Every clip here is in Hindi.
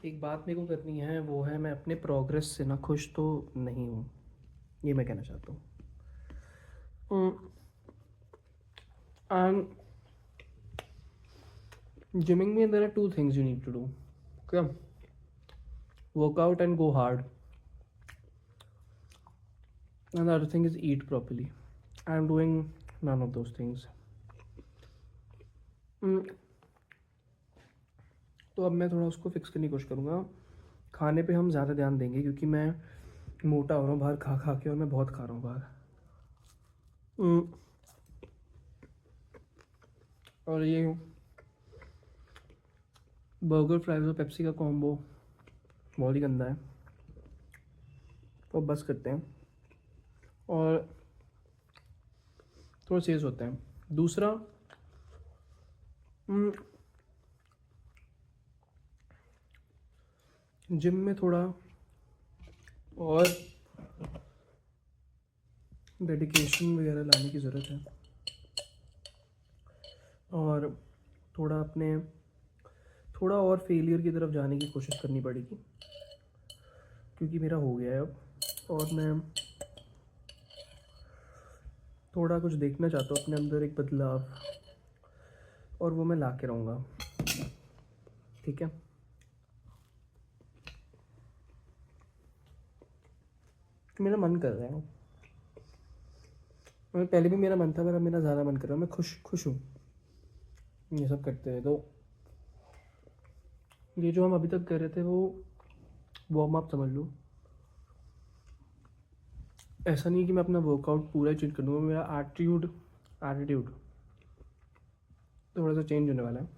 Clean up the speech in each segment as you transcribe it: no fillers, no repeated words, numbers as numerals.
एक बात मेरे को करनी है, वो है मैं अपने प्रोग्रेस से ना खुश तो नहीं हूँ, ये मैं कहना चाहता हूँ। एंड जिमिंग में there are two things you need to do, क्या, workout and go hard, and the other thing is eat properly. I am doing none of those things. तो अब मैं थोड़ा उसको फिक्स करने की कोशिश करूँगा. खाने पे हम ज़्यादा ध्यान देंगे क्योंकि मैं मोटा हो रहा हूँ बाहर खा खा के, और मैं बहुत खा रहा हूँ बाहर. और ये बर्गर फ्राइज और पेप्सी का कॉम्बो बहुत ही गंदा है, तो बस करते हैं और थोड़ा सीरियस होते हैं. दूसरा, जिम में थोड़ा और डेडिकेशन वगैरह लाने की ज़रूरत है, और थोड़ा और फेलियर की तरफ जाने की कोशिश करनी पड़ेगी क्योंकि मेरा हो गया है अब, और मैं थोड़ा कुछ देखना चाहता हूँ अपने अंदर, एक बदलाव, और वो मैं ला के रहूँगा. ठीक है. मेरा मन कर रहा है, मैं पहले भी मेरा मन था, पर अब मेरा ज़्यादा मन कर रहा है. मैं खुश हूँ ये सब करते हैं. तो ये जो हम अभी तक कर रहे थे वो वार्म अप समझ लो. ऐसा नहीं कि मैं अपना वर्कआउट पूरा चेंज कर दूँगा, मेरा एटीट्यूड थोड़ा सा चेंज होने वाला है.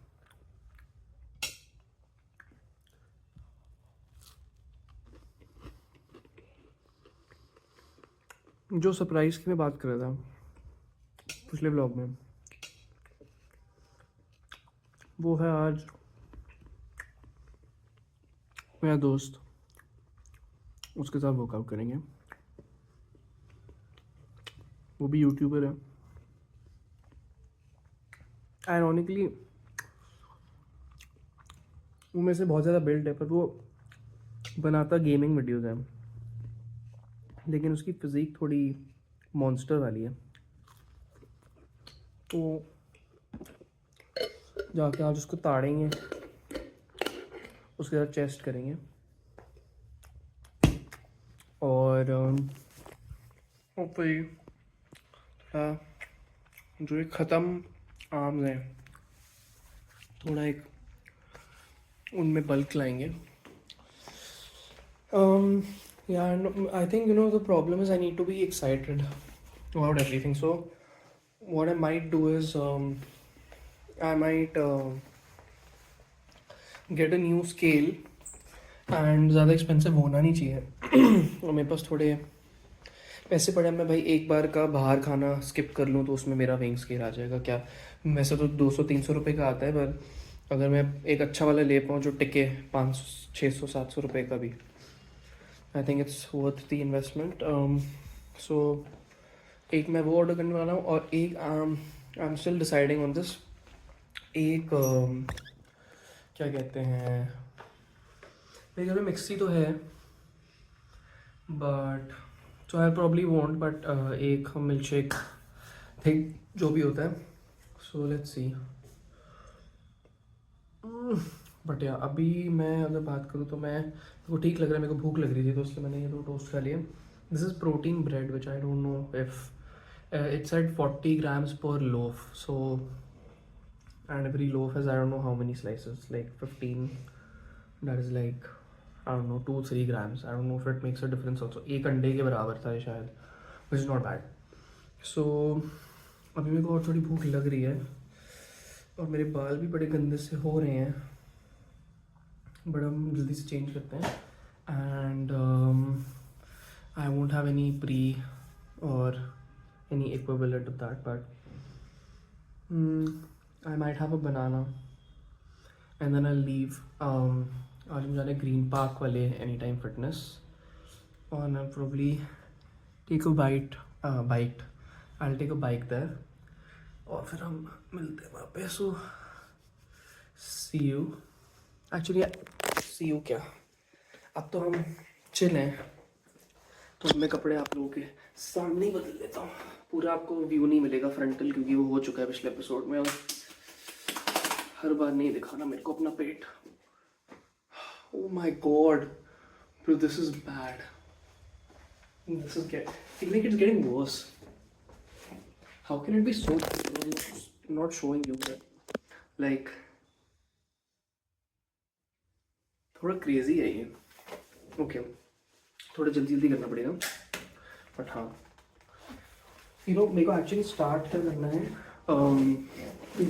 जो सरप्राइज़ की मैं बात कर रहा था पिछले व्लॉग में, वो है आज मेरा दोस्त, उसके साथ वर्कआउट करेंगे. वो भी यूट्यूबर है. आयरॉनिकली वो मेरे से बहुत ज़्यादा बिल्ड है, पर वो बनाता गेमिंग वीडियोज़ है, लेकिन उसकी फिज़ीक थोड़ी मॉन्स्टर वाली है. तो जाके आज उसको ताड़ेंगे, उसके साथ चेस्ट करेंगे, और होपफुली जो एक ख़त्म आर्म्स हैं थोड़ा एक उनमें बल्क लाएंगे. Yeah, no, I think the problem is I need to be excited about everything. So what I might do is I might get a new scale, and ज़्यादा एक्सपेंसिव होना नहीं चाहिए. और मेरे पास थोड़े पैसे पड़े, मैं भाई एक बार का बाहर खाना स्किप कर लूँ तो उसमें मेरा वेइंग स्केल आ जाएगा. क्या, वैसे तो 200-300 रुपये का आता है, पर अगर मैं एक अच्छा वाला ले पाऊँ जो टिके 500-600-700 रुपये का भी, I think it's worth the investment. So एक मैं वो ऑर्डर करने वाला हूँ, और एक I am still deciding on this. एक क्या कहते हैं, मेरे घर में मिक्सी तो है, but so I probably want, but एक मिल्क शेक थिंग जो भी होता है. So let's see. बट या अभी मैं अगर बात करूँ तो मैं, मेरे को ठीक लग रहा है, मेरे को भूख लग रही थी, तो इसलिए मैंने ये दो टोस्ट खा लिए. This is protein bread which I don't know if it's at 40 grams per loaf. So and every loaf has I don't know how many slices, like 15. That is like I don't know 2-3 grams. I don't know if it makes a difference also. एक अंडे के बराबर था ये शायद, which is not bad. So अभी मेरे को और थोड़ी भूख लग रही है, और मेरे बाल भी बड़े गंदे से हो रहे हैं, बट हम जल्दी से चेंज करते हैं. And I won't have any pre or any equivalent of that, but I might have a banana and then I leave. आज हम जाने ग्रीन पार्क वाले एनी टाइम फिटनेस, और I probably take a bite I take a bike there, और फिर हम मिलते हैं वहाँ पे. So see you. Actually, see you क्या, अब तो हम चिल हैं, तो मैं कपड़े आप लोगों के सामने ही बदल देता हूँ। पूरा आपको व्यू नहीं मिलेगा फ्रंटल, क्योंकि वो हो चुका है पिछले एपिसोड में, और हर बार नहीं दिखाना मेरे को अपना पेट। Oh my god bro, this is bad, this is get, feel like it's getting worse. How can it be so not showing you that, like थोड़ा क्रेजी है ये। ओके थोड़ा जल्दी जल्दी करना पड़ेगा, बट हाँ मेरे को एक्चुअली स्टार्ट क्या करना है,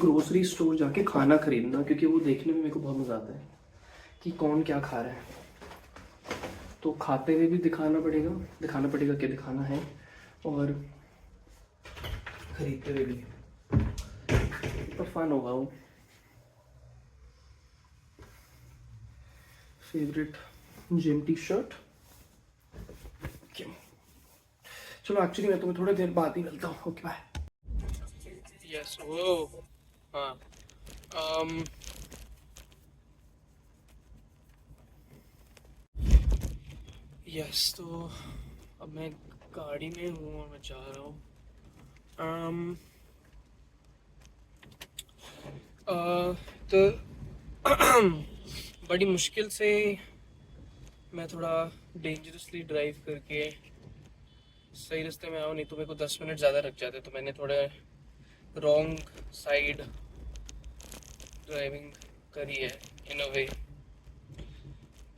ग्रोसरी स्टोर जाके खाना खरीदना, क्योंकि वो देखने में मेरे को बहुत मज़ा आता है कि कौन क्या खा रहा है। तो खाते हुए भी दिखाना पड़ेगा क्या दिखाना है, और खरीदते हुए भी, तो फन होगा वो। फेवरेट जिम टी शर्ट, चलो एक्चुअली मैं तुम्हें थोड़ी देर बाद ही मिलता हूँ। Okay bye. यस वो हाँ यस, तो अब मैं गाड़ी में हूँ और मैं जा रहा हूँ। तो बड़ी मुश्किल से मैं थोड़ा डेंजरसली ड्राइव करके सही रास्ते में आया, नहीं तो मेरे को 10 मिनट ज़्यादा लग जाते। तो मैंने थोड़ा रॉन्ग साइड ड्राइविंग करी है in a way,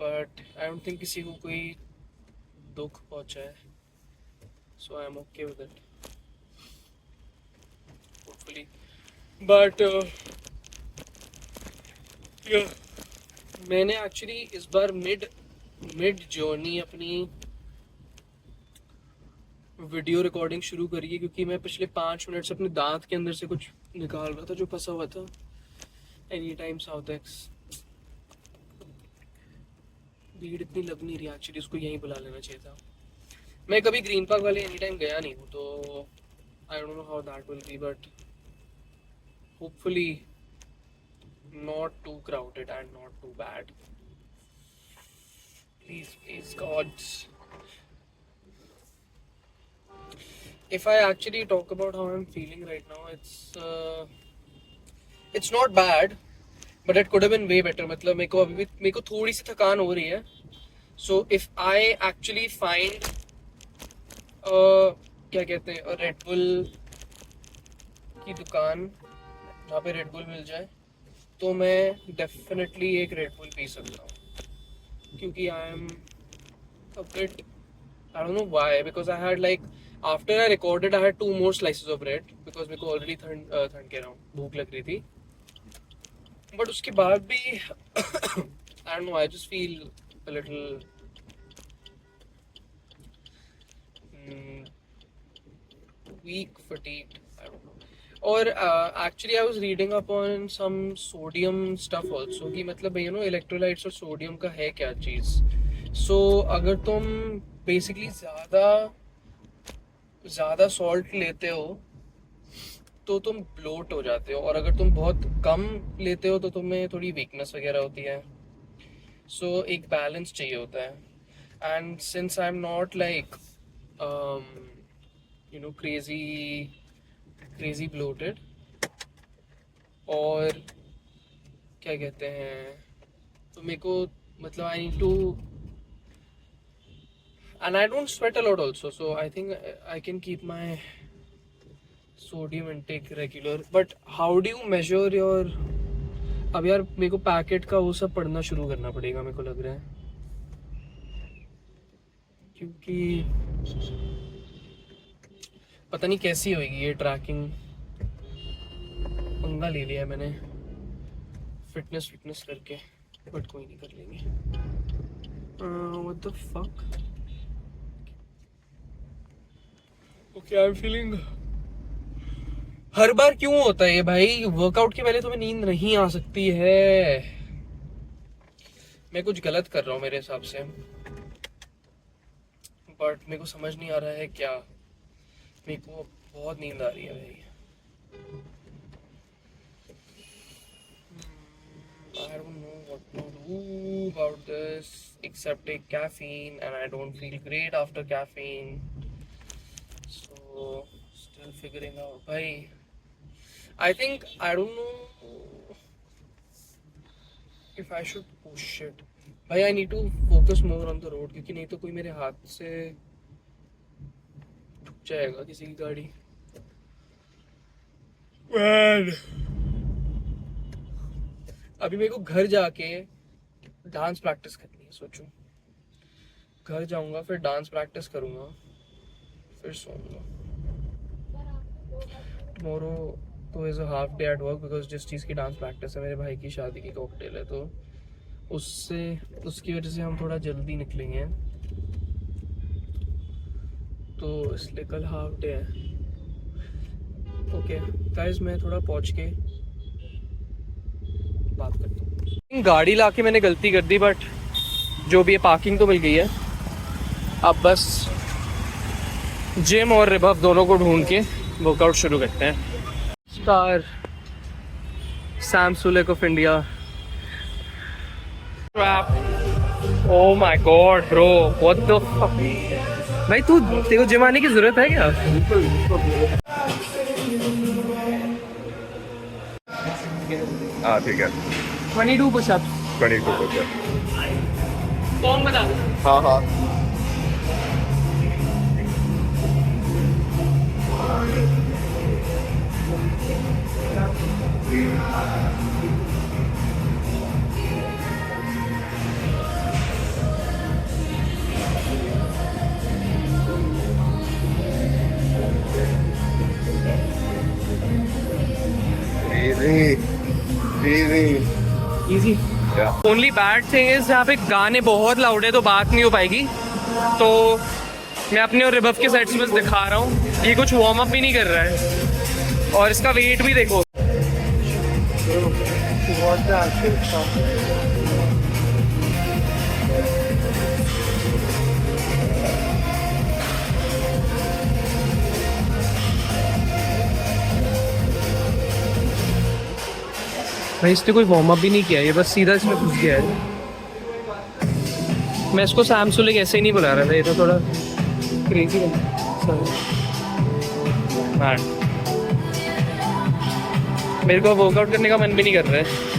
but I don't think किसी को कोई दुख पहुंचा है, so I am okay with it hopefully. But मैंने एक्चुअली इस बार मिड जर्नी अपनी वीडियो रिकॉर्डिंग शुरू करी है, क्योंकि मैं पिछले 5 मिनट से अपने दांत के अंदर से कुछ निकाल रहा था जो फंसा हुआ था। एनी टाइम साउथेक्स भीड़ इतनी लग नहीं रही एक्चुअली, उसको यहीं बुला लेना चाहिए था। मैं कभी ग्रीन पार्क वाले एनी टाइम गया नहीं हूँ, तो आई don't know how that will be, but hopefully not too crowded and not too bad. Please God. If I actually talk about how I'm feeling right now, it's not bad, but it could have been way better. मतलब मेरे को थोड़ी सी थकान हो रही है। So if I actually find क्या कहते हैं रेड बुल की दुकान जहाँ पे रेड बुल मिल जाए, तो मैं डेफिनेटली एक रेड बुल पी सकता हूँ, क्योंकि I am a bit, I don't know why, because I had like after I recorded I had 2 more slices of bread because मेरे को already ठंड कह रहा हूँ भूख लग रही थी, but उसके बाद भी I don't know, I just feel a little weak, fatigued, I don't know. और actually I was reading up on some sodium stuff also कि मतलब you know electrolytes और sodium का है क्या चीज़। So अगर तुम basically ज़्यादा सॉल्ट लेते हो तो तुम ब्लोट हो जाते हो, और अगर तुम बहुत कम लेते हो तो तुम्हें थोड़ी वीकनेस वगैरह होती है। सो एक बैलेंस चाहिए होता है, and since I am not like you know crazy bloated, और क्या कहते हैं, तो मेरे को मतलब I need to, and I don't sweat a lot also, so I think I can keep my sodium intake regular. But how do you measure your, अब यार मेरे को पैकेट का वो सब पढ़ना शुरू करना पड़ेगा मेरे को लग रहा है, क्योंकि पता नहीं कैसी होगी ये ट्रैकिंग। पंगा ले लिया मैंने फिटनेस करके, बट कोई नहीं, कर लेंगे। What the fuck. Okay I am feeling, हर बार क्यों होता है ये भाई, वर्कआउट के पहले तुम्हें नींद नहीं आ सकती है। मैं कुछ गलत कर रहा हूँ मेरे हिसाब से, बट मेरे को समझ नहीं आ रहा है क्या। मेरे को बहुत नींद आ रही है भाई। I don't know what to do. about this except take caffeine, and I don't feel great after caffeine. So still figuring out. Bhai, I think I don't know if I should push it. Bhai, I need to focus more on the road क्योंकि नहीं तो कोई मेरे हाथ से ठुक जाएगा किसी की गाड़ी. Man. अभी मेरे को घर जाके डांस प्रैक्टिस करनी है. सोचूं घर जाऊंगा फिर डांस प्रैक्टिस करूंगा फिर सोऊंगा. टुमारो तो is a half day at work because जिस चीज़ की डांस प्रैक्टिस है मेरे भाई की शादी की कॉकटेल है, तो उसकी वजह से हम थोड़ा जल्दी निकलेंगे, तो इसलिए कल हाफ डे है. ओके गाइस, मैं थोड़ा पहुंच के बात करता हूँ. गाड़ी लाके मैंने गलती कर दी, बट जो भी है पार्किंग तो मिल गई है. अब बस जिम और रिबफ दोनों को ढूंढ के वर्कआउट शुरू करते हैं. Star Sam Sulek of India. Oh my god bro, what the fuck. भाई तेरे को जिम आने की जरूरत है क्या? हाँ ठीक है. 22 पुशअप्स. 22 पुशअप्स. कौन बता? हाँ हाँ. Easy. Only bad thing is यहाँ पे गाने बहुत लाउड है तो बात नहीं हो पाएगी, तो मैं अपने और रिबफ के सेट्स में दिखा रहा हूँ. ये कुछ वार्म अप भी नहीं कर रहा है और इसका वेट भी देखो. भाई इसने कोई वार्म अप भी नहीं किया, ये बस सीधा इसमें घुस गया है. मैं इसको सैम सुलेक ऐसे ही नहीं बुला रहा था, ये तो थोड़ा क्रेजी है. मेरे को वर्कआउट करने का मन भी नहीं कर रहा है.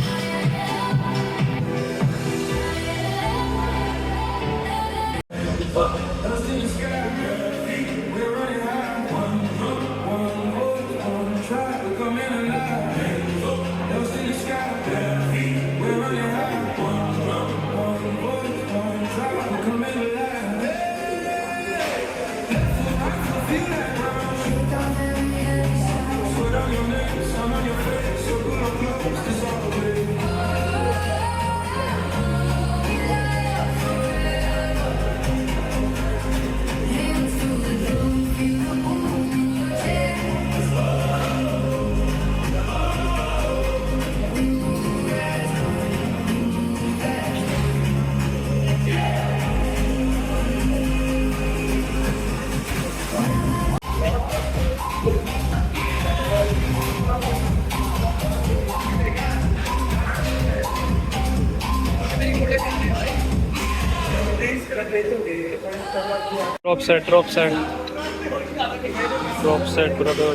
Drop set, brother.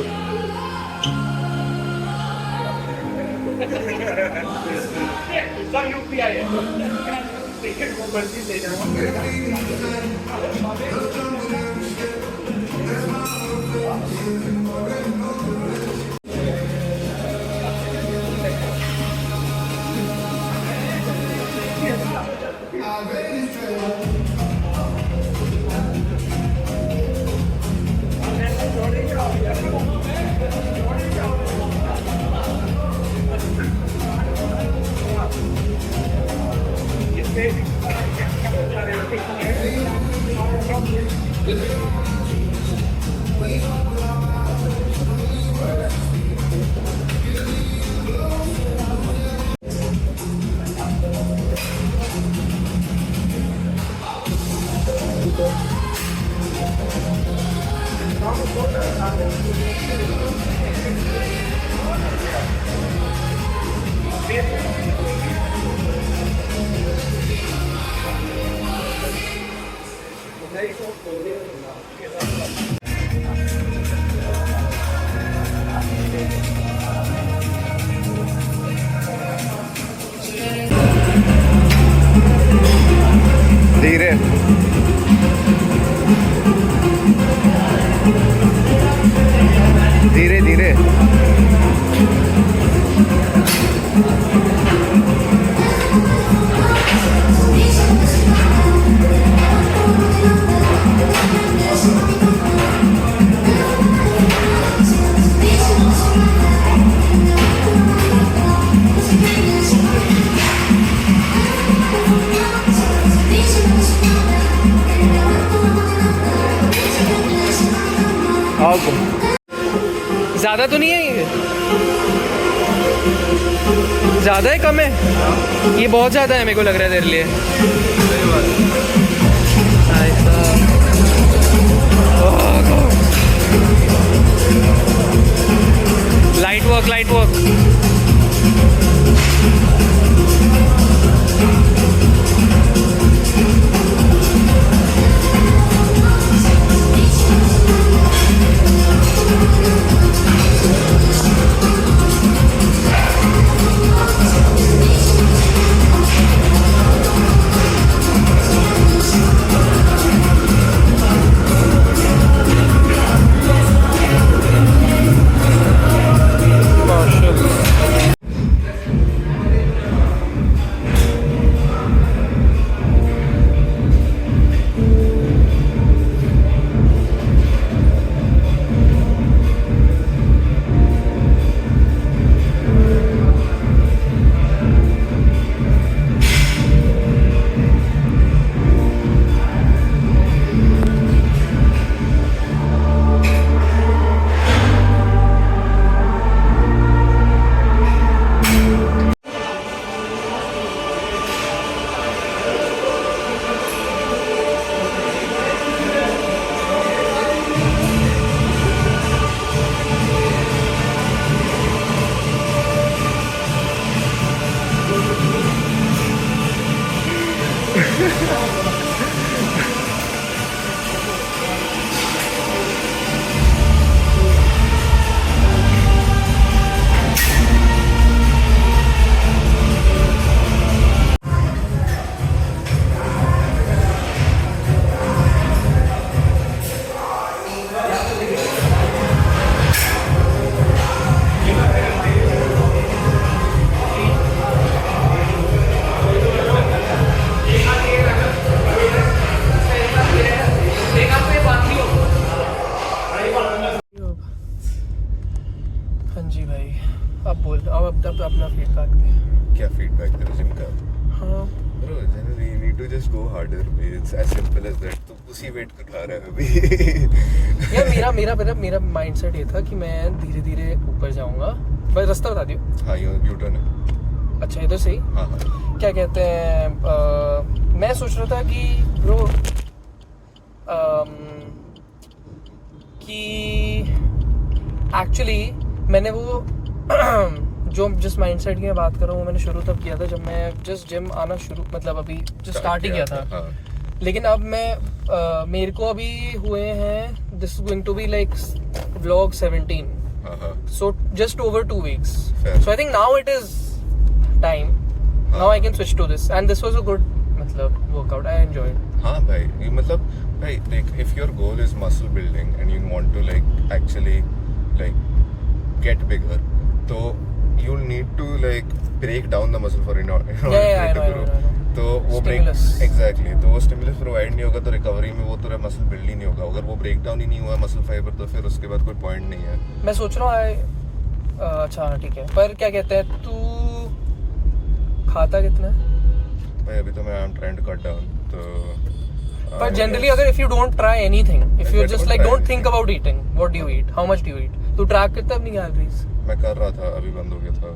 धीरे धीरे धीरे आओ ज़्यादा तो नहीं है ये? ज़्यादा है कम है? ये बहुत ज़्यादा है मेरे को लग रहा है तेरे लिए। Light work light work. जी भाई अब बोल अब अपना फीडबैक दे। क्या फीडबैक तेरे जिम का? हाँ Bro, generally you need to just go harder. It's as simple as that. तो उसी वेट को उठा रहा है अभी। यार मेरा माइंडसेट ये था कि मैं धीरे धीरे ऊपर जाऊंगा। भाई रास्ता बता दियो। हाँ यू टर्न है। अच्छा इधर से ही? हाँ हाँ। क्या कहते हैं मैं सोच रहा था कि ब्रो कि एक्चुअली मैंने वो जो जिस माइंडसेट की मैं बात कर रहा हूँ मैंने शुरू तब किया था जब मैं जस्ट जिम आना शुरू मतलब अभी जस्ट स्टार्ट ही किया था। हाँ। लेकिन अब मैं मेरे को अभी हुए हैं this is going to be like vlog 17 so just over 2 weeks so I think now it is time now I can switch to this and this was a good मतलब वर्कआउट आई एंजॉयड। हाँ भाई ये मतलब भाई देख if your goal is muscle building and you want to like actually like get bigger तो you need to like break down the muscle for in order तो वो ब्रेक एग्जैक्टली तो वो स्टिमुलस प्रोवाइड नहीं होगा तो रिकवरी में वो तेरा मसल बिल्ड ही नहीं होगा। अगर वो ब्रेक डाउन ही नहीं हुआ मसल फाइबर तो फिर उसके बाद कोई पॉइंट नहीं है। मैं सोच रहा हूँ अच्छा ठीक है पर क्या कहते हैं तू खाता कितना है? भाई अभी तो मैं I am trying to cut down तो But generally अगर if you don't try anything if you just like don't think about eating what do you eat how much do you eat तू ट्रैक करता है अपनी कैलोरीज? मैं कर रहा था अभी बंद हो गया था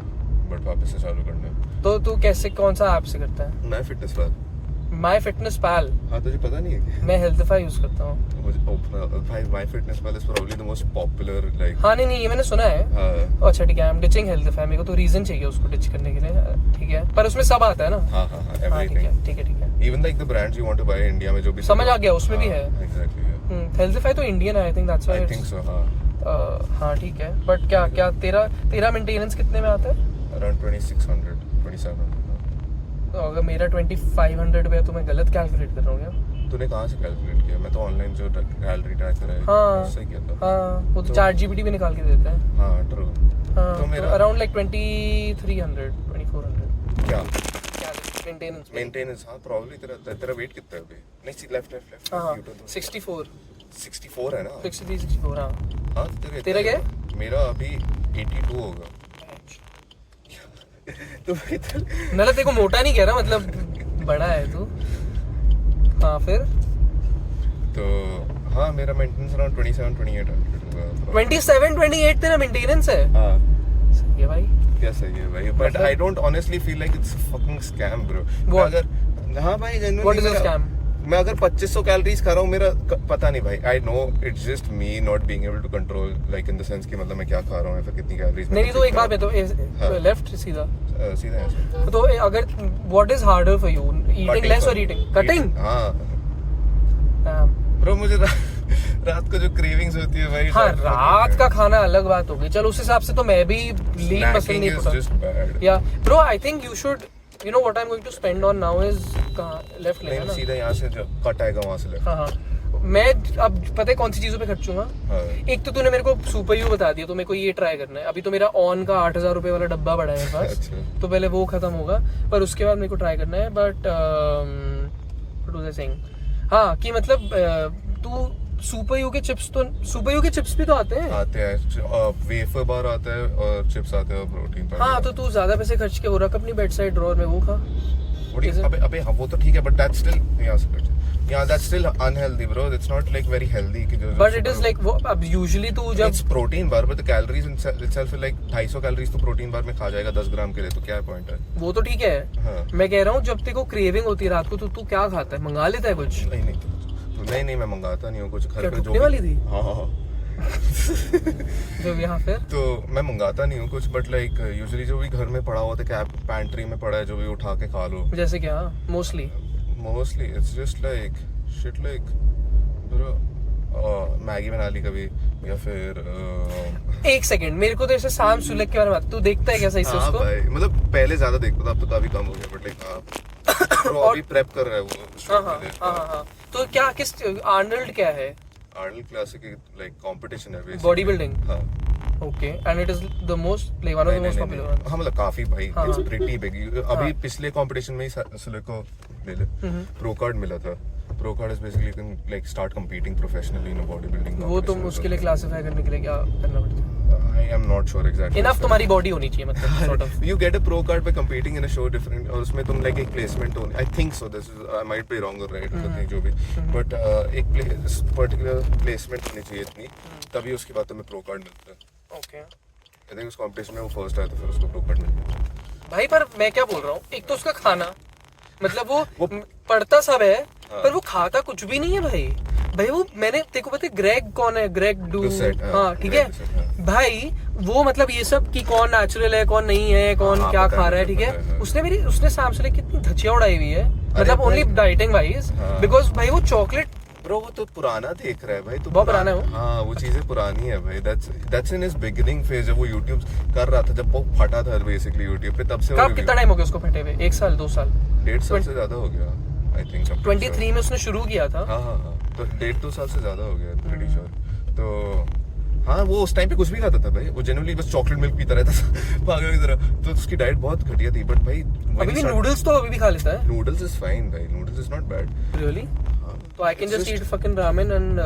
बट वापस से चालू करना है। तो तू कैसे कौन सा ऐप से करता है? मैं फिटनेस पैल। माई फिटनेस पैल? हाँ तुझे पता नहीं है क्या? मैं हेल्थify यूज करता हूँ। भाई My Fitness Pal is probably the most popular like. हाँ नहीं ये मैंने सुना है। हाँ अच्छा ठीक है आई एम डिचिंग हेल्थify मेरे को तो रीजन चाहिए उसको डिच करने के लिए ठीक है पर उसमें सब आता है ना? हाँ एवरीथिंग ठीक है even like the brands you want to buy India में जो भी समझ आ गया उसमें भी है एग्जैक्टली हेल्थify तो इंडियन है I think that's why I think so. हाँ हाँ ठीक है बट क्या तेरा मेंटेनेंस कितने में आता है? अराउंड 2600 2700। तो अगर मेरा 2500 पे है तो मैं गलत कैलकुलेट कर रहा हूँ क्या? तूने कहाँ से कैलकुलेट किया? मैं तो ऑनलाइन जो कैलोरी ट्रैकर है हाँ उससे किया था। हाँ, वो तो चैट जीपीटी भी निकाल के देता है। हाँ ट्रू। हाँ, तो मेरा अराउंड लाइक 2300 2400 क्या मेंटेनेंस। हाँ प्रॉब्ली तेरा वेट कितना है अभी? नहीं लेफ्ट हाँ YouTube 64 है ना? 64 हाँ। हाँ तेरा क्या है? मेरा अभी 82 होगा। तो मतलब तेरे को मोटा नहीं कह रहा, मतलब बड़ा है तू। हाँ फिर तो हाँ मेरा मेंटेनेंस अराउंड 27-28 होगा। 27-28 तेरा मेंटेनेंस है? हाँ सही है भाई। क्या सही है भाई, but I don't honestly feel like it's fucking scam bro. What? अगर हाँ भाई What is a scam? मैं अगर 2500 कैलोरीज खा रहा हूँ, मेरा पता नहीं भाई, I know it's just me not being able to control like in the sense कि मतलब मैं क्या खा रहा हूँ या फिर कितनी कैलोरीज। नहीं तो एक बात मैं तो हाँ। लेफ्ट सीधा सीधा ऐसे तो अगर what is harder for you, eating less और ईटिंग कटिंग? हाँ ब्रो मुझे रात को जो क्रेविंग्स होती है भाई। हाँ रात का खाना अलग बात होगी, चल उस हिसाब से तो मैं भी लीन पसंद नहीं पड़ता। या bro I think you should, you know what I'm going to spend on now is left लेना ना, सीधा यहाँ से जो कट आएगा वहाँ से लेफ्ट। हाँ हाँ मैं अब पता है कौन सी चीजों पे खर्चूंगा। हाँ। एक तो तूने मेरे को सुपर यू बता दिया, तो मेरे को ये ट्राई करना है। अभी तो मेरा ऑन का 8000 रुपए वाला डब्बा पड़ा है पास। अच्छा। तो पहले वो खत्म होगा, पर उसके बाद मेरे को ट्राई करना है। बट हाँ कि मतलब तू सुपर यू के चिप्स भी तो आते हैं। वेफर बार आता है और चिप्स आते हैं, प्रोटीन बार। हाँ तो तू ज्यादा पैसे खर्च के हो रहा अपनी बेड साइड ड्रॉअर में वो खा। अबे हाँ वो तो ठीक है, but that's still that's still unhealthy bro. It's not like very healthy कि जो but it is like वो अब usually तू जब it's protein bar but the calories itself is like 250 calories तो प्रोटीन बार में खा जाएगा 10 ग्राम के लिए, तो क्या पॉइंट है? वो तो ठीक है। हाँ। मैं कह रहा हूँ जब तेरे को क्रेविंग होती है रात को तो तू क्या खाता है, मंगा लेता है कुछ? नहीं मैं मंगाता नहीं हूँ कुछ घर पे। जो वाली थी हाँ जब यहाँ फिर तो मैं मंगाता नहीं हूँ कुछ, बट लाइक यूजुअली जो भी घर में पड़ा हुआ था, क्या पैंट्री में पड़ा है, जो भी उठा के खा लो। जैसे क्या mostly it's just like shit like Maggi बना ली कभी, या फिर एक सेकंड मेरे को तो ऐसे शाम सुलग के बारे में तू देखता है क्या सही से उसको? भाई मतलब पहले ज्यादा देखता था, अब तो काफी कम हो गया, बट लाइक अभी प्रेप कर रहा है वो। हाँ तो क्या किस आर्नल्ड क्या है? आर्नल्ड क्लासिक लाइक कंपटीशन है बॉडी बिल्डिंग। हाँ okay and it is the most like one of the most popular ones. हाँ मतलब काफी भाई, हाँ। It's pretty big. अभी पिछले कंपटीशन में ही सुलेख को प्रो कार्ड मिला था। Pro card is basically you can like start competing professionally in a body building. वो तुम उसके लिए क्लासिफाई करने के लिए क्या करना पड़ता है? आई am not sure exactly. Enough तुम्हारी बॉडी होनी चाहिए मतलब sort of. You get a pro card by competing in a show different, और उसमें तुम like एक placement होनी, I think so, this is I might be wrong or right, नहीं जो भी, but एक particular placement होनी चाहिए इतनी, तभी उसके बाद तुम्हें pro card मिलता है। ओके I think उस competition में वो first आया तो फिर उसको pro card मिलता है। भाई पर मैं क्या बोल रहा हूँ, एक तो उसका खाना मतलब वो पढ़ता सब है पर वो खाता कुछ भी नहीं है भाई वो मैंने तेरे को पता है ग्रेग कौन है? ग्रेग डू, हाँ ठीक है भाई वो मतलब ये सब कि कौन नेचुरल है कौन नहीं है, कौन क्या खा रहा है, ठीक है। उसने शाम से लेकर कितनी धचिया उड़ाई हुई है, मतलब ओनली डाइटिंग वाइज, बिकॉज भाई वो चॉकलेट ब्रो वो तो पुराना देख रहा है भाई, तो बहुत पुराना है वो। हाँ वो चीजें पुरानी है भाई, that's in his beginning phase, जब वो YouTube कर रहा था, जब वो फटा था बेसिकली YouTube पे, तब से कब कितना टाइम हो गया उसको फटे हुए? 1 साल 2 साल 1.5 साल से ज्यादा हो गया आई थिंक। 23 में उसने शुरू किया था। हाँ तो 1.5-2 साल से ज्यादा हो गया प्रीटी श्योर। तो हाँ वो उस टाइम पे कुछ भी खाता था भाई, वो जनरली बस चॉकलेट मिल्क पीता रहता था पागल की तरह, तो उसकी डाइट बहुत घटिया थी। बट भाई अभी भी नूडल्स तो अभी भी खा लेता है। नूडल्स इज फाइन भाई, noodles is not bad really. तो I can just eat fucking ramen and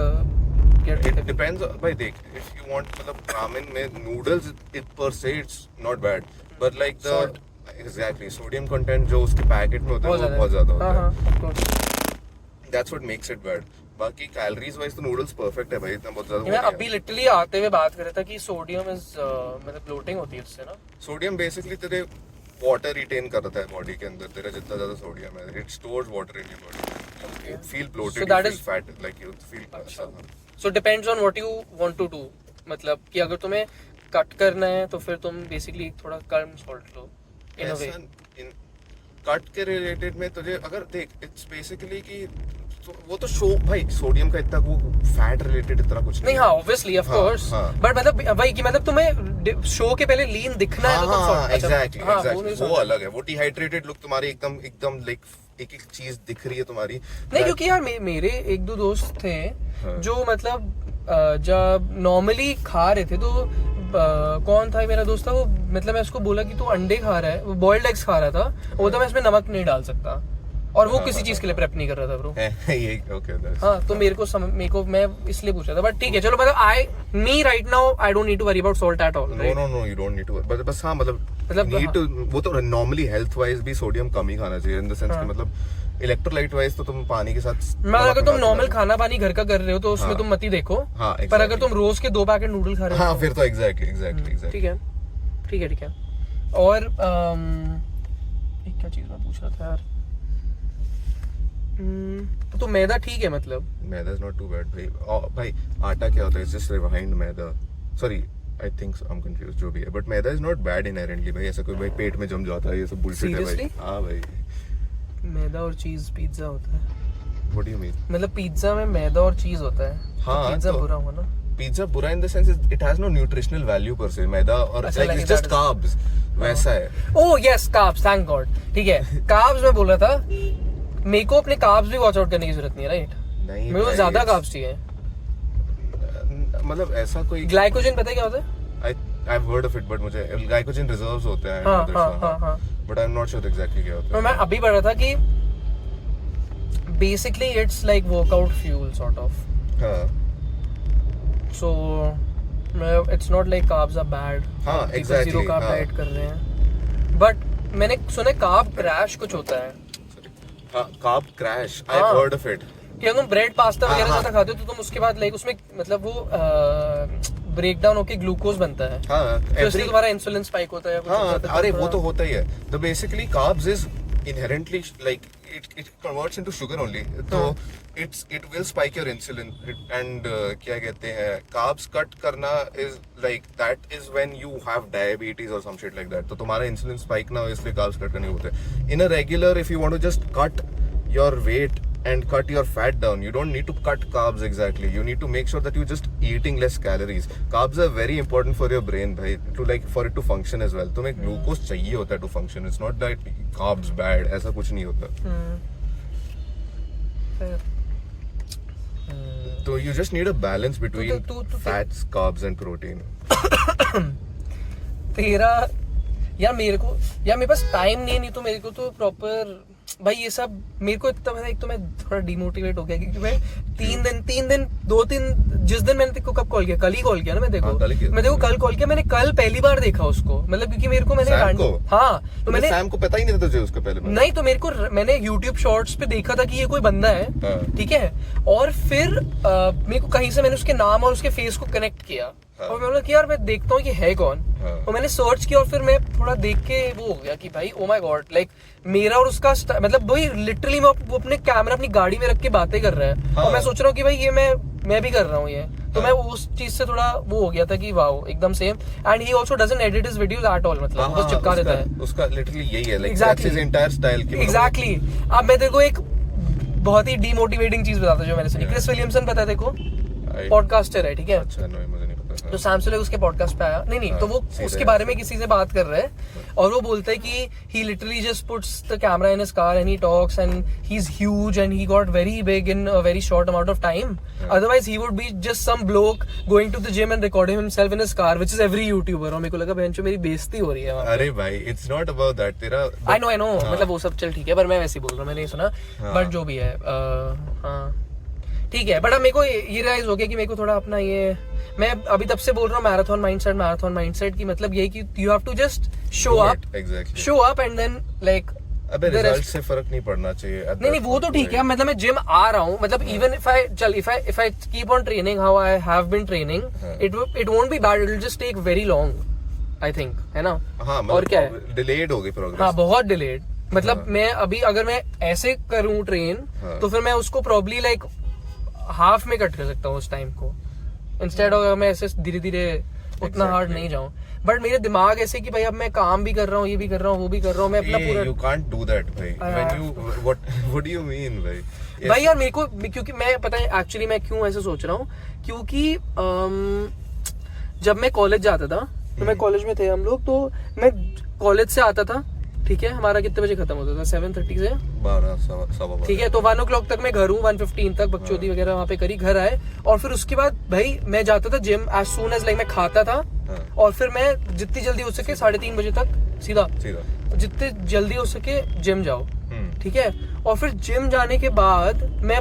get it depends भाई। देख इफ यू वांट मतलब रामेन में noodles it per it's not bad, but like the exactly sodium content जो उसके पैकेट में होता है वो बहुत ज्यादा होता है, that's what makes it bad. बाकी कैलोरीज वाइज तो नूडल्स परफेक्ट है भाई, इतना बहुत ज्यादा। मैं अभी लिटरली आते हुए बात कर रहा था कि सोडियम इज मतलब ब्लोटिंग होती है उससे ना। सोडियम बेसिकली तेरे वाटर रिटेन करता है बॉडी के अंदर, तेरा जितना ज्यादा सोडियम है it stores water in your body, you feel bloated, So that you is- feel fat, like you feel. So depends on what you want to do, मतलब कि अगर तुम्हें कट करना है तो फिर तुम बेसिकली थोड़ा कम salt low in a way. Cut के रिलेटेड में तुझे अगर देख इट्स बेसिकली कि वो तो शो भाई सोडियम का इतना वो फैट रिलेटेड इतना कुछ नहीं। हाँ ऑब्वियसली ऑफ कोर्स, बट मतलब वही कि मतलब तुम्हें शो के पहले लीन दिखना है तो तुम एग्जैक्टली वो अलग है, वो डिहाइड्रेटेड लुक तुम्हारी एकदम लाइक एक एक चीज दिख रही है तुम्हारी। नहीं क्योंकि यार मेरे एक दो दोस्त थे जो मतलब जब नॉर्मली खा रहे थे तो कौन था मेरा दोस्त था वो, मतलब मैं उसको बोला कि तू अंडे खा रहा है, वो बॉइल्ड एग्स खा रहा था, वो तो मैं इसमें नमक नहीं डाल सकता, और वो किसी चीज के लिए प्रेप नहीं कर रहा था ब्रो। ये ओके हाँ तो मेरे को मैं इसलिए पूछ रहा था, बट ठीक है चलो, मतलब me right now I don't need to worry about salt at all. No you don't need to, बस हाँ मतलब नीड टू, वो तो नॉर्मली हेल्थ वाइज भी सोडियम कम ही खाना चाहिए, इन द सेंस कि मतलब इलेक्ट्रोलाइट वाइज तो तुम पानी के साथ, मतलब अगर तुम नॉर्मल खाना पानी घर का कर रहे हो तो उसमें तुम मत ही देखो। हाँ, पर अगर तुम रोज के 2 पैकेट नूडल खा रहे हो हाँ फिर तो एग्जैक्टली ठीक है। और एक क्या चीज मैं पूछ रहा था यार, तो मैदा ठीक है, मतलब मैदा इज नॉट टू बैड भाई आटा क्या होता है, it's just refined maida, sorry I think I am confuse, जो भी है, but maida is not bad inherently भाई, ऐसा कोई भाई पेट में जम जाता है ये सब बुलशिट है भाई। हाँ भाई मैदा और चीज पिज्जा होता है। What do you mean? मतलब पिज्जा में मैदा और चीज होता है। हाँ, पिज्जा बुरा हुआ ना? पिज्जा बुरा in the sense it has no nutritional value per se, मैदा और लाइक इट्स जस्ट कार्ब्स, वैसा है। Oh yes carbs, thank God. ठीक है कार्ब्स मैं बोल रहा था, मेरे को अपने कार्ब्स भी वॉच आउट करने की जरूरत नहीं है, राइट? नहीं मेरे को ज्यादा कार्ब्स चाहिए। मतलब ऐसा कोई ग्लाइकोजन पता है क्या होता है? I have heard of it, but मुझे ग्लाइकोजन रिजर्व्स होते हैं, हाँ, but I am not sure exactly क्या होता है। मैं अभी पढ़ रहा था कि basically it's like workout fuel sort of, so it's not like carbs are bad. हाँ एग्जैक्टली, जीरो कार्ब डाइट कर रहे हैं, बट मैंने सुना कार्ब क्रैश कुछ होता है। हाँ carb crash, I have heard of it, कि तुम ब्रेड पास्ता वगैरह ज्यादा खाते हो तो तुम उसके बाद लाइक उसमें मतलब वो ब्रेक डाउन होके ग्लूकोज बनता है। हाँ तो इसलिए तुम्हारा इंसुलिन स्पाइक होता है। हाँ अरे वो तो होता ही है। तो basically carbs is inherently like it converts into sugar only, तो it will spike your insulin and क्या कहते हैं carbs cut करना is like that is when you have diabetes or some shit like that, तो तुम्हारा insulin spike ना हो इसलिए carbs cut करने होते हैं। In a regular if you want to just cut your weight and cut your fat down, you don't need to cut carbs exactly, you need to make sure that you're just eating less calories. Carbs are very important for your brain bhai, to like for it to function as well. तुम्हें glucose चाहिए होता है to function, it's not that carbs bad, ऐसा कुछ नहीं होता। तो you just need a balance between fats, carbs and protein. तेरा यार मेरे पास टाइम नहीं तो मेरे को तो प्रॉपर भाई ये सब मेरे को इतना पता, एक तो मैं थोड़ा डिमोटिवेट हो गया क्योंकि मैं 3 दिन 2-3 जिस दिन मैंने तेरे को कब कॉल किया, कल ही कॉल किया ना मैं देखो, मैं देखो कल कॉल किया, मैंने कल पहली बार देखा उसको, मतलब क्योंकि मेरे को तो मैंने सैम को पता ही नहीं था तुझे उसका पहले नहीं, तो मैंने YouTube शॉर्ट्स पे देखा था कि ये कोई बंदा है, ठीक है, और फिर मेरे को कहीं से मैंने उसके नाम और उसके फेस को कनेक्ट किया और मैं बोला कि यार मैं देखता हूँ ये है कौन, और मैंने सर्च किया और फिर मैं थोड़ा देख के वो हो गया कि भाई ओ माय गॉड, लाइक मेरा और उसका मतलब वही लिटरली वो अपने कैमरा अपनी गाड़ी में रख के बातें कर रहा है और मैं सोच रहा हूँ कि भाई ये मैं भी कर रहा हूँ ये, तो मैं उस चीज से थोड़ा वो हो गया था कि वाओ एकदम same. And he also doesn't edit his videos at all, मतलब बस चिपका देता है, उसका लिटरली यही है, like that's his entire style की। एग्जैक्टली। अब मैं तेरे को एक बहुत ही डीमोटिवेटिंग चीज बताता हूँ जो मैंने सुनी। क्रिस विलियमसन पता है देखो, पॉडकास्टर है, ठीक है। अच्छा नहीं मुझे नहीं पता। तो सैमसंग उसके पॉडकास्ट पे आया, नहीं तो वो उसके बारे में किसी से बात कर रहा है और वो बोलता है कि he literally just puts the camera in his car and he talks and he's huge and he got very big in a very short amount of time. Otherwise he would be just some bloke going to the gym and recording himself in his car, which is every YouTuber. और मेरे को लगा बहनचोद मेरी बेइज्जती हो रही है। अरे भाई it's not about that, तेरा I know मतलब वो सब चल ठीक है, पर मैं वैसे ही बोल रहा हूँ, मैंने नहीं सुना, बट जो भी है हाँ ठीक है। बट अब मेरे को ये रियलाइज हो गया कि मेरे को थोड़ा अपना ये, मैं अभी तब से बोल रहा हूँ मैराथन माइंडसेट की मतलब यही कि you have to just show up and then like अबे रिजल्ट से फर्क नहीं पड़ना चाहिए। नहीं वो तो ठीक है, मतलब मैं जिम आ रहा हूँ, मतलब even if I keep on training how I have been training, it won't be bad, it will just take very long I think, है ना। और क्या है, डिलेड हो गई प्रोग्रेस। हाँ बहुत डिलेड, मतलब मैं अभी अगर मैं ऐसे करूँ ट्रेन तो फिर मैं उसको प्रॉब्ली लाइक हाफ में कट कर सकता हूँ उस टाइम को, इंस्टेड ऑफ मैं ऐसे धीरे धीरे उतना हार्ड नहीं जाऊँ। बट मेरे दिमाग ऐसे कि भाई अब मैं काम भी कर रहा हूँ, ये भी कर रहा हूँ, वो भी कर रहा हूँ, मैं अपना पूरा you can't do that भाई। when you what do you mean भाई? भाई यार मेरे को, क्योंकि मैं पता है एक्चुअली मैं क्यों ऐसे सोच रहा हूँ, क्योंकि जब मैं कॉलेज जाता था तो मैं कॉलेज में थे हम लोग, तो मैं कॉलेज से आता था ठीक है, हमारा कितने बजे खत्म होता था? 7:30 से 12 ठीक है, तो 1 o'clock तक मैं घर हूँ, 1:15 तक बकचोदी वगैरह वहाँ पे करी, घर आए, और फिर उसके बाद भाई मैं जाता था gym as soon as like मैं खाता था, और फिर मैं जितनी जल्दी हो सके 3:30 बजे तक सीधा जितने जल्दी हो सके जिम जाओ, ठीक है। और फिर जिम जाने के बाद मैं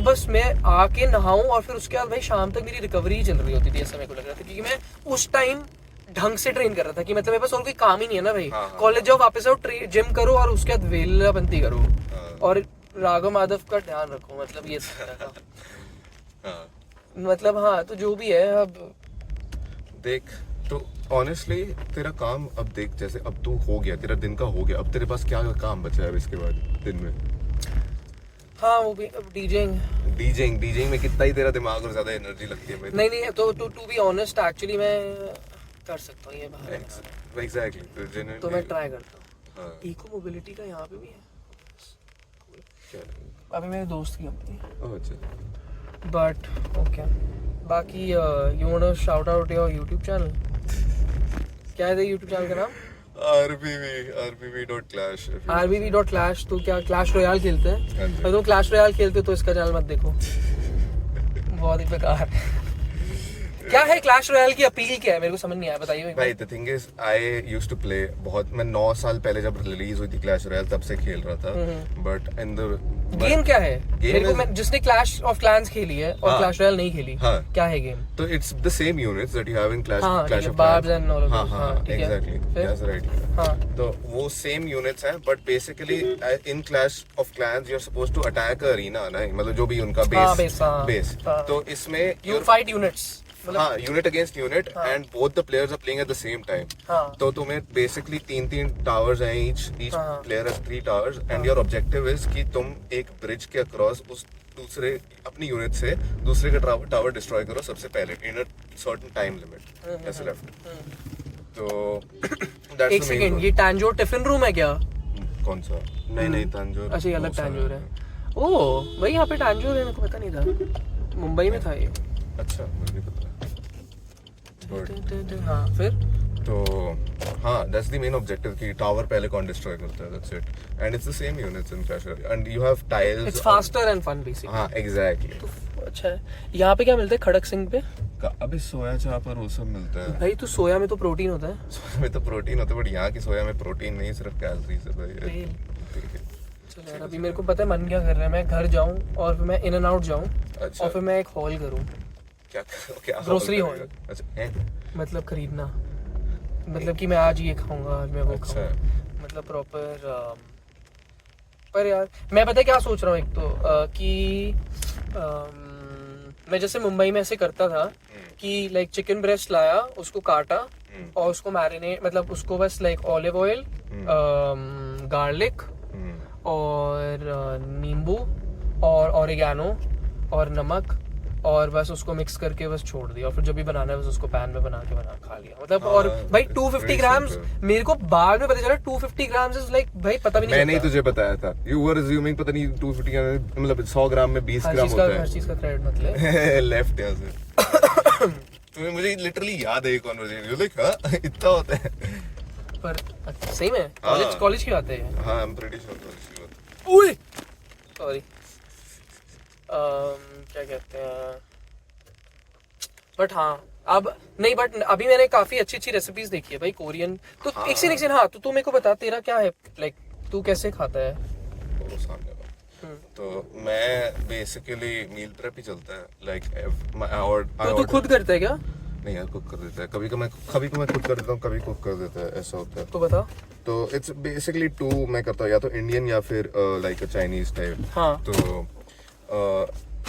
आके नहाऊं, और फिर उसके बाद भाई शाम तक मेरी रिकवरी ही चल रही होती थी, ऐसा मेरे को लग रहा था, क्योंकि मैं उस टाइम ढंग से ट्रेन कर रहा था कि मतलब मेरे पास और कोई काम ही नहीं है ना भाई। कॉलेज जाओ, वापस आओ, जिम करो, और उसके बाद वेलाबंती करो, और राघव माधव का ध्यान रखो, मतलब ये था। मतलब हाँ, तो जो भी है अब देख, तो ऑनेस्टली तेरा काम अब देख, जैसे अब तू हो गया, तेरा दिन का हो गया, अब तेरे पास क्या काम बचा है अब इसके बाद दिन में? हाँ, वो भी अब डीजेइंग में कितना ही तेरा दिमाग और ज्यादा एनर्जी लगती है? नहीं, तो टू बी ऑनेस्ट एक्चुअली मैं कर सकता हूँ ये बाहर। एग्जैक्टली, तो मैं ट्राई करता हूँ। इको मोबिलिटी का यहाँ पे भी है क्या? अभी मेरे दोस्त की कंपनी है। ओह अच्छा। बट ओके, बाकी you want to shout out your YouTube channel? क्या है यूट्यूब चैनल का नाम? RBV.clash। RBV.clash। तो क्या क्लैश रॉयल खेलते हैं? अगर तुम क्लैश रॉयल खेलते हो तो इसका चैनल मत देखो, बहुत ही बेकार। क्या है क्लैश रॉयल की अपील, क्या है मेरे को समझ नहीं आया, बताइए भाई। The thing is, I used to play बहुत, मैं 9 साल पहले जब रिलीज हुई थी क्लैश रॉयल तब से खेल रहा था। बट इन द गेम क्या है? मेरे को जिसने क्लैश ऑफ क्लैंस खेली है और क्लैश रॉयल नहीं खेली, क्या है गेम? तो it's the same units that you have in Clash of Clans and all of that. हां, एग्जैक्टली, दैट्स राइट। तो वो सेम यूनिट्स हैं, but basically in Clash of Clans you are supposed to attack a arena, ना, मतलब जो भी उनका बेस। तो इसमें यू फाइट यूनिट्स, हाँ, unit against unit, and both the players are playing at the same time. तो तुम्हें बेसिकली 3 टावर्स हैं, each player has 3 towers, and your objective is कि तुम एक ब्रिज के अक्रॉस उस दूसरे अपनी यूनिट से दूसरे का टावर डिस्ट्रॉय करो सबसे पहले इन अ सर्टेन टाइम लिमिट ऐसे लेफ्ट। तो दैट्स एक सेकंड, ये टैंजोर टिफिन रूम है क्या? कौन सा? नहीं, तंजोर। अच्छा, ये अलग टैंजोर है। ओह भाई, यहाँ पे टैंजोर है, मेरे को पता नहीं था, मुंबई में था ये। अच्छा, मुझे नहीं पता। हाँ, फिर तो हाँ, दैट्स द मेन ऑब्जेक्टिव कि टावर पहले कौन डिस्ट्रॉय करता है, that's it, and it's the same units in Clash Royale, and you have tiles. It's faster and fun basically. हाँ, एग्जैक्टली। तो अच्छा है। यहाँ पे क्या मिलता है खड़क सिंह पे? अभी सोया चाप और वो सब मिलता है भाई। तो सोया में तो प्रोटीन होता है। सोया में तो प्रोटीन होता है, बट यहाँ की सोया में प्रोटीन नहीं, सिर्फ कैलोरीज है भाई। चलो यार, अभी मेरे को पता है मन क्या कर रहा है, मैं घर जाऊँ और फिर मैं इन एंड आउट जाऊँ, और फिर मैं एक हॉल करूँ। क्या ग्रोसरी हॉल? अच्छा, मतलब खरीदना, मतलब कि मैं आज ये खाऊंगा, आज मैं वो खाऊंगा, मतलब प्रॉपर। पर यार मैं पता है क्या सोच रहा हूँ, एक तो कि मैं जैसे मुंबई में ऐसे करता था कि लाइक चिकन ब्रेस्ट लाया, उसको काटा और उसको मैरिनेट, मतलब उसको बस लाइक ऑलिव ऑयल, गार्लिक और नींबू और ऑरिगेनो और नमक, और बस उसको मिक्स करके बस छोड़ दिया, और फिर जब भी बनाना है बस उसको पैन में बना के खा लिया, मतलब। और भाई 250 ग्राम्स, मेरे को बाद में पता चला 250 ग्राम्स इज लाइक, भाई पता भी नहीं, मैंने ही तुझे बताया था, यू वर अज्यूमिंग, पता नहीं 250 मतलब 100 ग्राम में 20 ग्राम होता है। हर चीज का क्रेडिट मतलब लेफ्ट यहाँ से तुम्हें मुझे लिटरली याद है ये कन्वर्सेशन, यू लाइक हां इतना होता है, पर सही में कॉलेज की बात है। हां, I am pretty sure college की बात। ओए सॉरी, क्या कहते हैं, बट हाँ अब नहीं, बट अभी मैंने काफी अच्छी रेसिपीज देखी है भाई कोरियन। तो एक से हाँ, तो तू मेरे को बता, तेरा क्या है, लाइक तू कैसे खाता है? वो सामने वाला। तो मैं बेसिकली मील प्रेप ही चलता है, लाइक और तू खुद करता है क्या? नहीं यार, कुक कर देता है, कभी को मैं खुद कर देता हूँ, कभी कुक कर देता है, ऐसा होता है। तो बता। तो इट्स बेसिकली 2 मैं करता हूँ, या तो इंडियन या फिर लाइक अ चाइनीज टाइप। हाँ। तो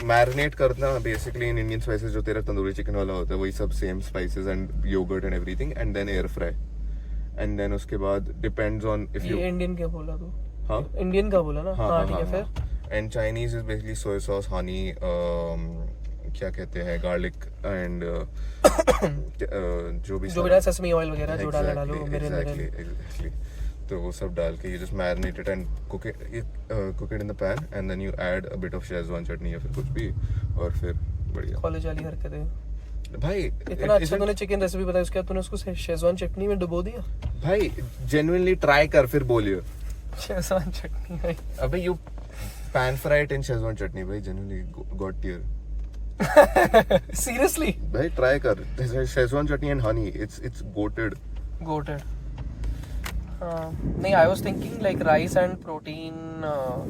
मैरिनेट करना बेसिकली इन इंडियन स्पाइसेस, जो तेरा तंदूरी चिकन वाला होता है वही सब same spices and yoghurt and everything, and then air fry, and then उसके बाद depends on if you. Indian क्या बोला तू? हाँ, इंडियन का बोला ना? हाँ ठीक है, फिर। And Chinese is basically soya sauce, Honey, क्या कहते हैं, गार्लिक एंड जो भी सेसमी ऑयल वगैरह जो डालो मेरे एग्जैक्टली। तो वो सब डाल के you just marinate it and cook it in the pan, and then you add a bit of Schezwan chutney या फिर कुछ भी, और फिर बढ़िया। कॉलेज वाली हरकतें भाई। इतना अच्छा तूने चिकन रेसिपी बताई, उसके बाद तूने उसको शेजवान चटनी में डुबो दिया। भाई जेन्युइनली ट्राई कर, फिर बोलियो। शेजवान चटनी भाई. अबे you pan fry it in Szechuan chutney भाई, genuinely god tier. Seriously? भाई try कर. Szechuan chutney and honey, it's goated. Goated. नहीं, I was thinking like rice and protein.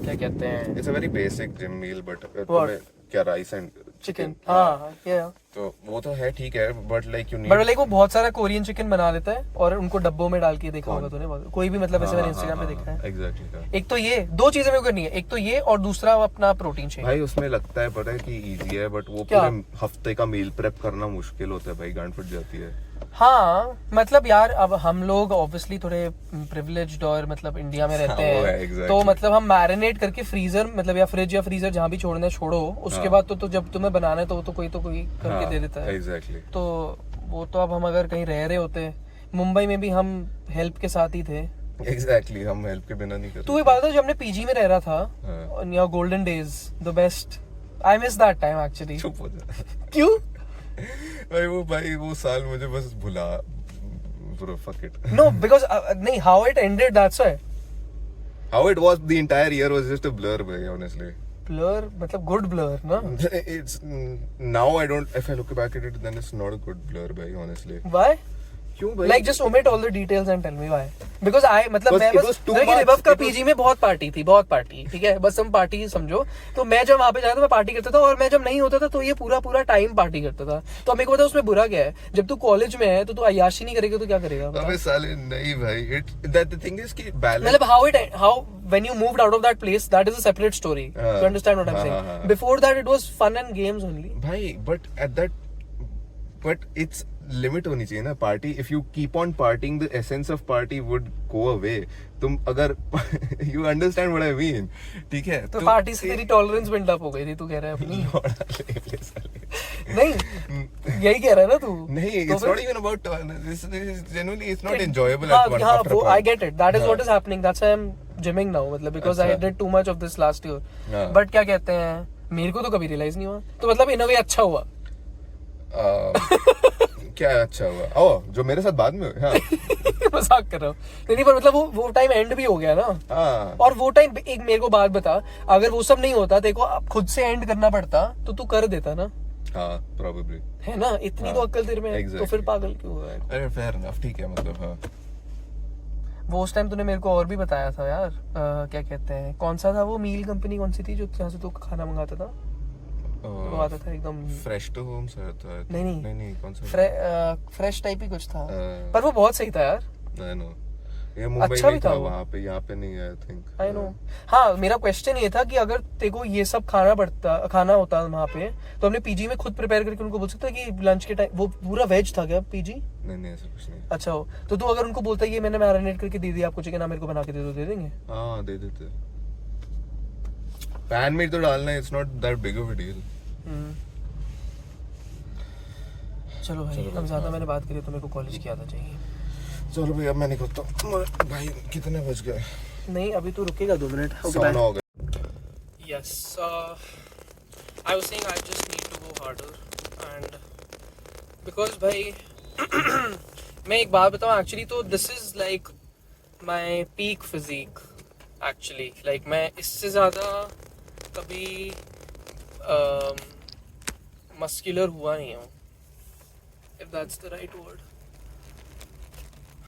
क्या कहते हैं? It's a very basic gym meal, but What? क्या rice and चिकन. हाँ, yeah. तो वो तो है, ठीक है, but like you need. But like वो बहुत सारा कोरियन चिकन बना लेता है और उनको डब्बों में डाल के देखा होगा तूने, कोई भी मतलब ऐसे मैंने इंस्टाग्राम पे देखा है. एग्जैक्टली. एक तो ये दो चीजें मेरे को करनी है, एक तो ये और दूसरा अपना प्रोटीन शेक. भाई उसमें लगता है पता है कि इजी है, बट वो क्या? पूरे हफ्ते का मील प्रेप करना मुश्किल होता है भाई, गांड फट जाती है. हाँ मतलब यार, अब हम लोग ऑब्वियसली थोड़े प्रिविलेज्ड और मतलब इंडिया में रहते वो है, हैं, exactly. तो मतलब हम मैरिनेट करके फ्रीजर मतलब या फ्रिज या फ्रीजर जहाँ भी छोड़ना है छोड़ो, उसके बाद तो जब तुम्हें बनाना है तो कोई करके दे देता है. एग्जैक्टली. तो वो तो अब हम अगर कहीं रह रहे होते, मुंबई में भी हम हेल्प के साथ ही थे. एग्जैक्टली, हम हेल्प के बिना नहीं कर तू ये बात था, जब हमने पीजी में रह रहा था, your golden days, the best. I miss that time actually. चुप हो जा. क्यों? भाई वो साल मुझे बस भुला. Bro, fuck it. No, because नहीं, how it ended, that's why. How it was, the entire year was just a blur, bhai, honestly. Blur मतलब good blur ना? It's now I don't. If I look back at it, then it's not a good blur, bhai, honestly. Why? क्यों भाई? Like just omit all the details and tell me why. Because I मतलब मैं it was too बस much. रिबफ का It was- पीजी में बहुत पार्टी थी, बहुत पार्टी, ठीक है, बस हम पार्टी समझो. तो मैं जब वहाँ पे जाता था मैं पार्टी करता था, और मैं जब नहीं होता था तो ये पूरा टाइम पार्टी करता था. तो मेरे को पता उसमें बुरा क्या है, जब तू कॉलेज में है तो तू अय्याशी नहीं करेगा तो क्या करेगा? बता. अबे साले नहीं भाई, that the thing is कि balance. मतलब how when you moved out of that place, that is a separate story. You understand what I'm saying? Before that it was fun and games only. भाई but it's लिमिट होनी चाहिए ना party. If you keep on partying, the essence of party would go away. तुम अगर you understand what I mean, ठीक है? तो पार्टी से तेरी टॉलरेंस बिल्ड अप हो गई थी, तू कह रहा है अपनी. नहीं, यही कह रहा है ना तू? नहीं, तो it's not even about this is genuinely it's not enjoyable हाँ, at one हाँ, after वो a I get it. That is what is happening. That's why I'm gymming now, मतलब because I अच्छा. did too much of this last year. हाँ. But क्या कहते हैं, मेरे को तो कभी रियलाइज नहीं हुआ, तो मतलब इन अ वे अच्छा हुआ. क्या अच्छा हुआ? ओह, जो मेरे साथ बाद में. हाँ. मजाक कर रहा हूँ. नहीं पर मतलब वो टाइम एंड भी हो गया ना. हाँ. और वो टाइम, एक मेरे को बात बता, अगर वो सब नहीं होता तेरे को खुद से एंड करना पड़ता तो तू कर देता ना. हाँ, probably. है ना, इतनी तो अक्ल तेरे में है, तो फिर पागल क्यों हुआ है? अरे fair enough, ठीक है, मतलब हाँ. वो उस टाइम तूने मेरे को और भी बताया था यार, क्या कहते हैं, कौन सा था वो मील कंपनी, कौन सी थी जो जहाँ से तू खाना मंगाता था? वो आता था एकदम फ्रेश टू होम से आता है. नहीं, कौन सा? फ्रेश टाइप ही कुछ था, पर वो बहुत सही था यार. I know. ये मुंबई अच्छा में भी था, था वो. वहाँ पे, यहाँ पे नहीं है, I think. I know. हाँ, मेरा क्वेश्चन ये था कि अगर तेरे को ये सब खाना होता वहाँ पे, तो हमने पीजी में खुद प्रिपेयर करके उनको बोल सकता कि लंच के टाइम, वो पूरा वेज था क्या पीजी? नहीं, ऐसा कुछ नहीं. अच्छा हो, तो तू अगर उनको बोलता है ये मैंने मैरिनेट करके दे दिया आपको चिकन, आप मेरे को बना के दे दो, दे देंगे? हाँ, दे देते. पैन में तो डालना है, it's not that big of a deal. चलो भाई, अब ज्यादा मैंने बात करी तो मेरे को कॉलेज की आदत चाहिए. चलो भैया, मैं निकलता हूँ. भाई कितने बज गए? नहीं, अभी तो रुकेगा 2 मिनट. सोना हो गया. Yes, I was saying I just need to go harder and because भाई मैं एक बात बताऊँ actually, तो this is like my peak physique actually, like मैं इससे ज़्यादा कभी muscular हुआ नहीं हूँ, if that's the right word.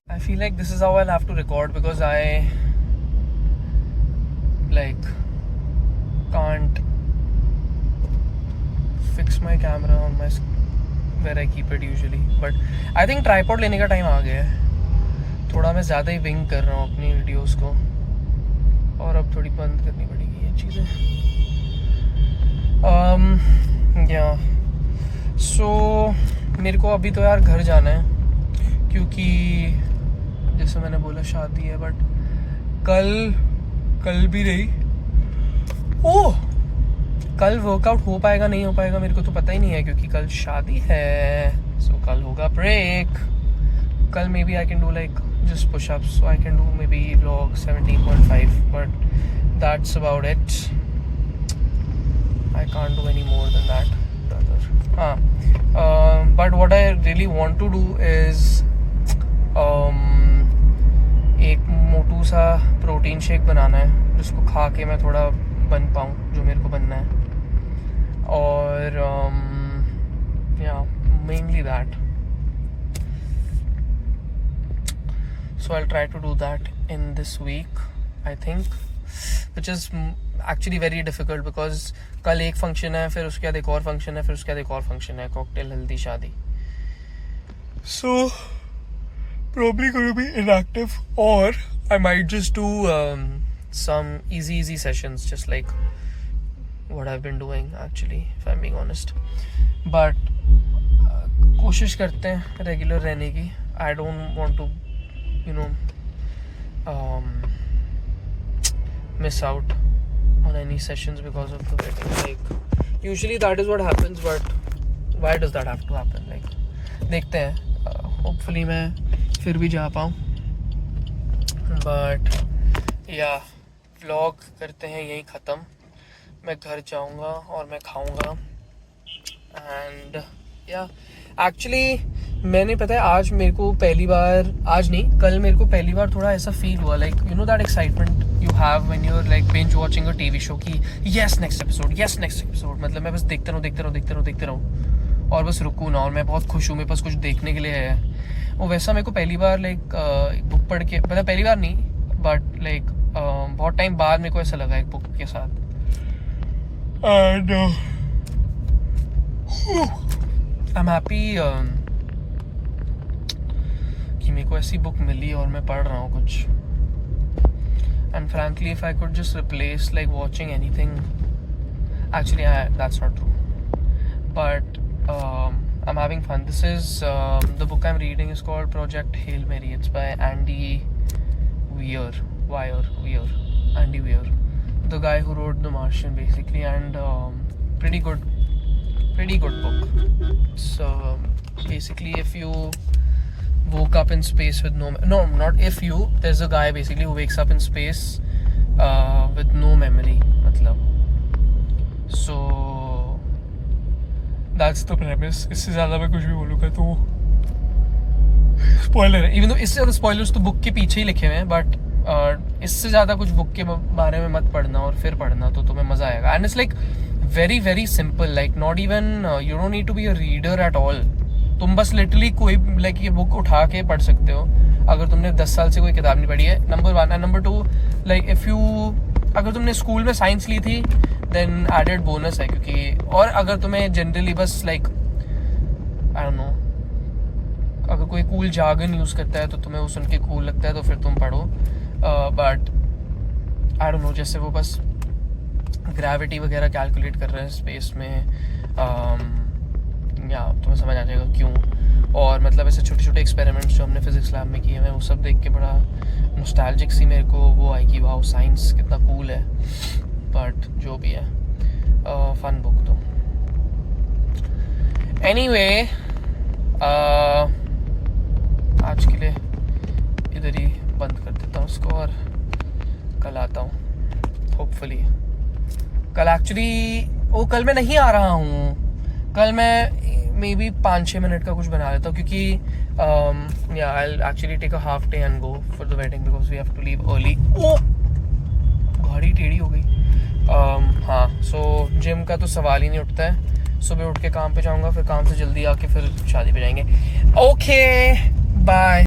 I feel like this is how I'll have to record because I like can't fix my camera on my where I keep it usually, but I think tripod लेने का टाइम आ गया है. थोड़ा मैं ज़्यादा ही विंग कर रहा हूँ अपनी वीडियोस को, और अब थोड़ी बंद करनी पड़ेगी ये चीज़ें. सो मेरे को अभी तो यार घर जाना है, क्योंकि जैसे मैंने बोला शादी है, बट कल भी रही. ओह, कल वर्कआउट हो पाएगा नहीं हो पाएगा मेरे को तो पता ही नहीं है, क्योंकि कल शादी है. सो कल होगा ब्रेक. कल maybe I can do like just pushups, so I can do maybe vlog 17.5, but that's about it. I can't do any more than that, brother. But what I really want to do is एक मोटू सा प्रोटीन शेक बनाना है जिसको खा के मैं थोड़ा बन पाऊँ जो मेरे को बनना है, और या mainly that. So I'll try to do that in this week, I think, which is actually very difficult because कल एक फंक्शन है, फिर उसके बाद एक और फंक्शन है, फिर उसके बाद एक और फंक्शन है, कॉकटेल, हल्दी, शादी. So probably going to be inactive, or I might just do some easy sessions, just like what I've been doing actually, if I'm being honest. But कोशिश करते हैं रेगुलर रहने की. I don't want to, you know, miss out on any sessions because of the wedding. Like usually that is what happens, but why does that have to happen? Like देखते हैं, hopefully मैं फिर भी जा पाऊँ. But yeah, vlog करते हैं यहीं ख़त्म. मैं घर जाऊँगा और मैं खाऊँगा. And yeah, actually मैंने पता है आज मेरे को पहली बार, आज नहीं कल मेरे को पहली बार थोड़ा ऐसा फील हुआ, like you know that excitement you have when you are like binge watching a TV show कि यस नेक्स्ट एपिसोड. मतलब मैं बस देखते रहूँ और बस रुकूँ ना, और मैं बहुत खुश हूँ, मेरे पास कुछ देखने के लिए है. वो वैसा मेरे को पहली बार लाइक बुक पढ़ के, मतलब पहली बार नहीं बट लाइक बहुत टाइम बाद मेरे को ऐसा लगा एक बुक के साथ. एंड आई एम हैप्पी कि मेरे को ऐसी बुक मिली और मैं पढ़ रहा हूँ कुछ. And frankly if I could just replace like watching anything, actually that's not true, but I'm having fun. This is the book I'm reading is called Project Hail Mary. It's by Andy Weir. Andy Weir, the guy who wrote The Martian basically, and pretty good book. So basically if you woke up in space with not if you, there's a guy basically who wakes up in space with no memory, matlab. So that's the premise. इससे ज़्यादा मैं कुछ भी बोलूँगा तो स्पॉइलर है. इवन तो इससे ज़्यादा स्पॉयलर्स तो बुक के पीछे ही लिखे हुए हैं, बट इससे ज़्यादा कुछ बुक के बारे में मत पढ़ना और फिर पढ़ना तो तुम्हें मज़ा आएगा. And it's like very very simple, like not even you don't need to be a reader at all. तुम बस लिटरली कोई लाइक ये बुक उठा के पढ़ सकते हो अगर तुमने 10 साल से कोई किताब नहीं पढ़ी है, number 1. And number 2, like if you, अगर तुमने स्कूल में साइंस ली थी देन एडेड बोनस है, क्योंकि और अगर तुम्हें जनरली बस लाइक आई डोंट नो, अगर कोई कूल जार्गन यूज़ करता है तो तुम्हें वो सुन के कूल लगता है तो फिर तुम पढ़ो. बट आई डोंट नो, जैसे वो बस ग्रेविटी वगैरह कैलकुलेट कर रहे हैं स्पेस में, या तुम्हें समझ आ जाएगा क्यों. और मतलब ऐसे छोटे छोटे एक्सपेरिमेंट्स जो हमने फिजिक्स लैब में किए हैं, वो सब देख के बड़ा नॉस्टैल्जिक सी मेरे को वो आई कि वाओ साइंस कितना कूल है. बट जो भी है, फन बुक तो. एनीवे, आज के लिए इधर ही बंद कर देता हूँ उसको और कल आता हूँ होपफुली. कल एक्चुअली कल मैं नहीं आ रहा हूँ. कल मैं मे बी 5-6 मिनट का कुछ बना लेता हूँ, क्योंकि या I will actually take a half day and go for the wedding because we have to leave early. गाड़ी टेढ़ी हो गई. हाँ, सो जिम का तो सवाल ही नहीं उठता है. सुबह उठ के काम पे जाऊँगा, फिर काम से जल्दी आके फिर शादी पे जाएंगे. Okay, bye.